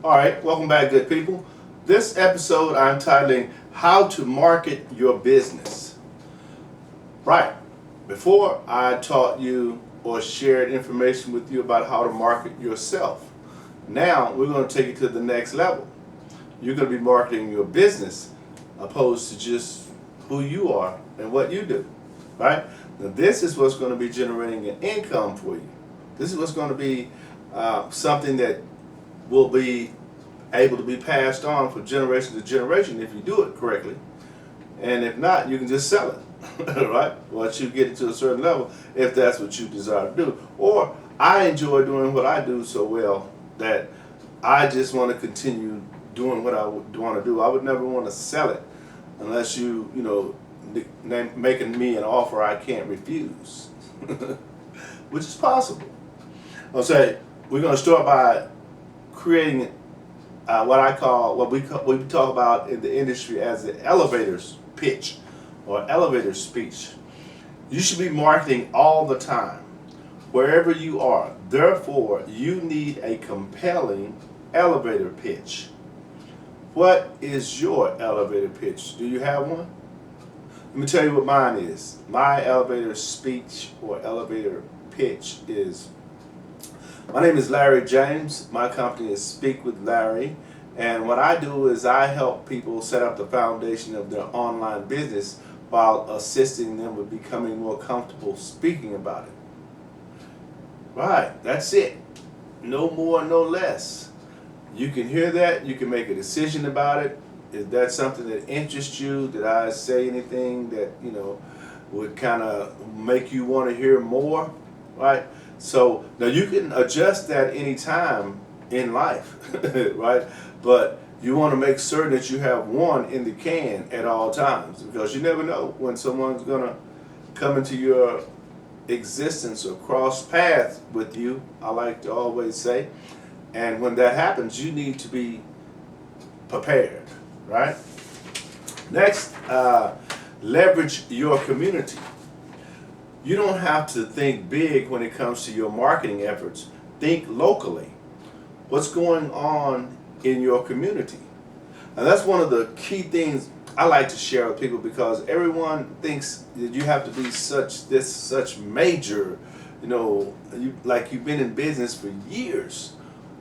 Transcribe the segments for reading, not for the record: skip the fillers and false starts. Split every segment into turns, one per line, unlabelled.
All right, welcome back, good people. This episode I'm titling How to Market Your Business. Right, before I taught you or shared information with you about how to market yourself. Now we're going to take it to the next level. You're going to be marketing your business opposed to just who you are and what you do. Right? Now this is what's going to be generating an income for you. This is what's going to be something that will be able to be passed on from generation to generation if you do it correctly. And if not, you can just sell it, right? Once you get it to a certain level, if that's what you desire to do. Or I enjoy doing what I do so well that I just want to continue doing what I want to do. I would never want to sell it unless making me an offer I can't refuse, which is possible. I'll say we're going to start by creating what we talk about in the industry as the elevator's pitch or elevator speech. You should be marketing all the time, wherever you are. Therefore, you need a compelling elevator pitch. What is your elevator pitch? Do you have one? Let me tell you what mine is. My elevator speech or elevator pitch is: my name is Larry James. My company is Speakwithlarry. And what I do is I help people set up the foundation of their online business while assisting them with becoming more comfortable speaking about it. Right, that's it. No more, no less. You can hear that. You can make a decision about it. Is that something that interests you? Did I say anything that, would kind of make you want to hear more? Right? So now you can adjust that anytime in life, right? But you want to make certain that you have one in the can at all times, because you never know when someone's going to come into your existence or cross paths with you, I like to always say. And when that happens, you need to be prepared, right? Next, leverage your community. You don't have to think big when it comes to your marketing efforts. Think locally. What's going on in your community? And that's one of the key things I like to share with people, because everyone thinks that you have to be such major, like you've been in business for years,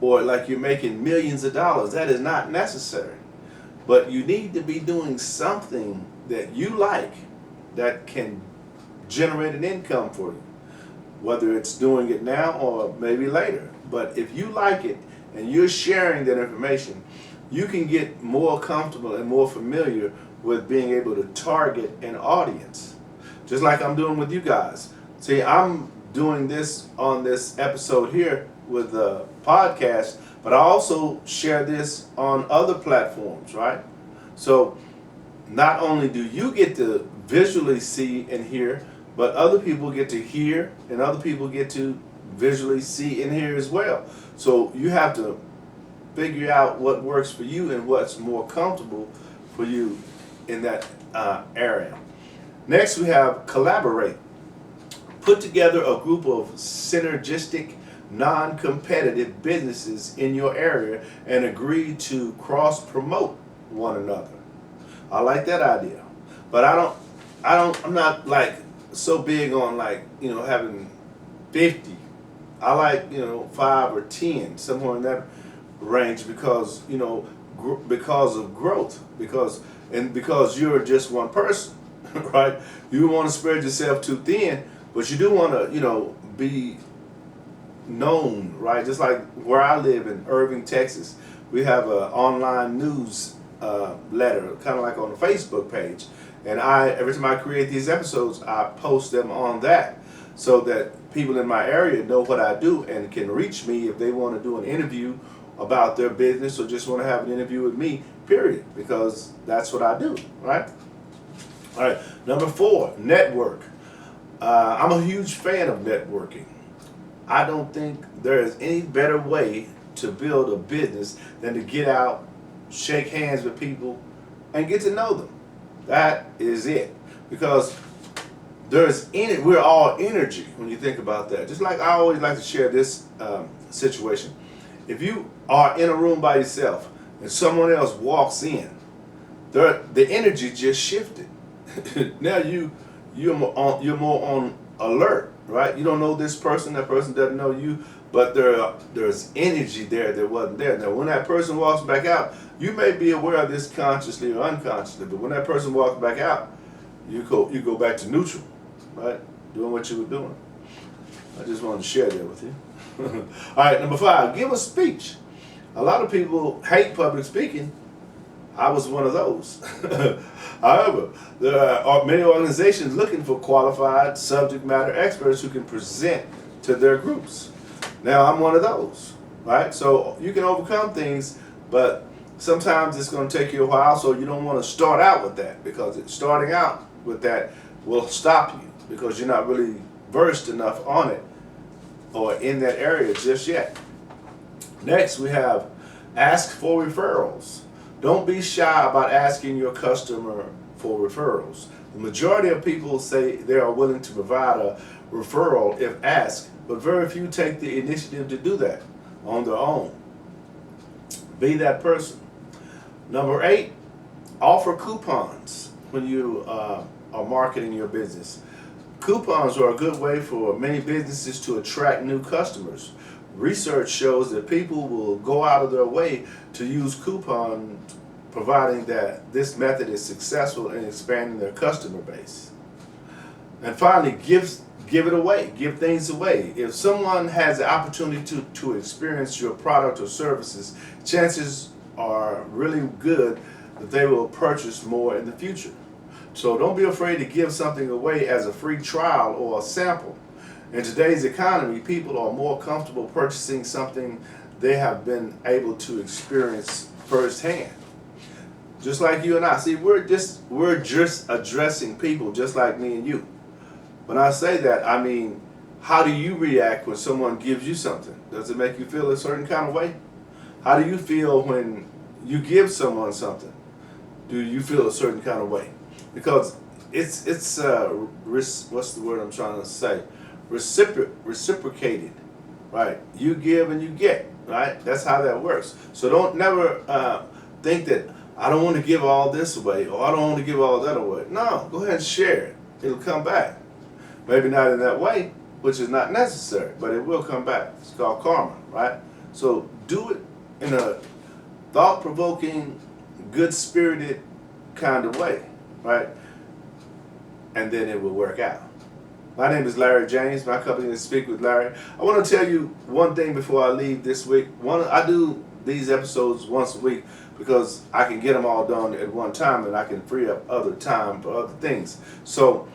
or like you're making millions of dollars. That is not necessary. But you need to be doing something that you like that can generate an income for you, whether it's doing it now or maybe later. But if you like it and you're sharing that information, you can get more comfortable and more familiar with being able to target an audience, just like I'm doing with you guys. See, I'm doing this on this episode here with the podcast, but I also share this on other platforms, right? So not only do you get to visually see and hear, but other people get to hear and other people get to visually see and hear as well. So you have to figure out what works for you and what's more comfortable for you in that area. Next, we have collaborate. Put together a group of synergistic, non-competitive businesses in your area and agree to cross-promote one another. I like that idea, but I'm not like so big on having 50. I like 5 or 10, somewhere in that range, because because of growth, because you're just one person, right? You want to spread yourself too thin, but you do want to be known, right? Just like where I live in Irving, Texas, we have an online news letter, kind of like on the Facebook page. And every time I create these episodes, I post them on that so that people in my area know what I do and can reach me if they want to do an interview about their business or just want to have an interview with me, period, because that's what I do, right? All right, number 4, network. I'm a huge fan of networking. I don't think there is any better way to build a business than to get out, shake hands with people, and get to know them. That is it. Because we're all energy when you think about that. Just like I always like to share this situation. If you are in a room by yourself and someone else walks in, the energy just shifted. Now you're more on alert, right? You don't know this person, that person doesn't know you, but there's energy there that wasn't there. Now when that person walks back out, you may be aware of this consciously or unconsciously, but when that person walks back out, you go back to neutral, right? Doing what you were doing. I just wanted to share that with you. All right, number 5, give a speech. A lot of people hate public speaking. I was one of those. However, there are many organizations looking for qualified subject matter experts who can present to their groups. Now, I'm one of those, right? So you can overcome things, but sometimes it's going to take you a while, so you don't want to start out with that, because starting out with that will stop you because you're not really versed enough on it or in that area just yet. Next, we have ask for referrals. Don't be shy about asking your customer for referrals. The majority of people say they are willing to provide a referral if asked, but very few take the initiative to do that on their own. Be that person. Number 8, offer coupons when you are marketing your business. Coupons are a good way for many businesses to attract new customers. Research shows that people will go out of their way to use coupons, providing that this method is successful in expanding their customer base. And finally, give it away. Give things away. If someone has the opportunity to experience your product or services, chances are really good that they will purchase more in the future. So don't be afraid to give something away as a free trial or a sample. In today's economy, people are more comfortable purchasing something they have been able to experience firsthand. Just like you and I. See, we're just addressing people just like me and you. When I say that, I mean, how do you react when someone gives you something? Does it make you feel a certain kind of way? How do you feel when you give someone something? Do you feel a certain kind of way? Because it's what's the word I'm trying to say? Reciprocated, right? You give and you get, right? That's how that works. So don't never think that I don't want to give all this away or I don't want to give all that away. No, go ahead and share it. It'll come back. Maybe not in that way, which is not necessary, but it will come back. It's called karma, right? So do it in a thought-provoking, good-spirited kind of way, right? And then it will work out. My name is Larry James. My company is Speak with Larry. I want to tell you one thing before I leave this week. I do these episodes once a week because I can get them all done at one time and I can free up other time for other things. So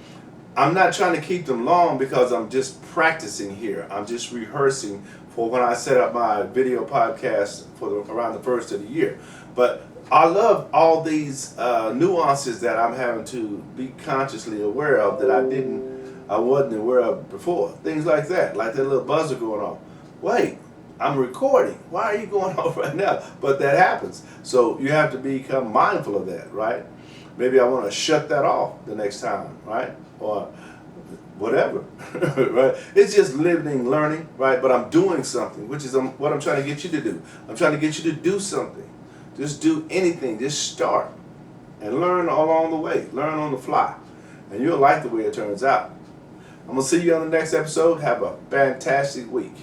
I'm not trying to keep them long because I'm just practicing here. I'm just rehearsing for when I set up my video podcast for around the first of the year. But I love all these nuances that I'm having to be consciously aware of that I wasn't aware of before. Things like that little buzzer going off. Wait, I'm recording. Why are you going off right now? But that happens. So you have to become mindful of that, right? Maybe I want to shut that off the next time, right? Or whatever, right? It's just living, learning, right? But I'm doing something, which is what I'm trying to get you to do. I'm trying to get you to do something. Just do anything. Just start and learn along the way. Learn on the fly. And you'll like the way it turns out. I'm going to see you on the next episode. Have a fantastic week.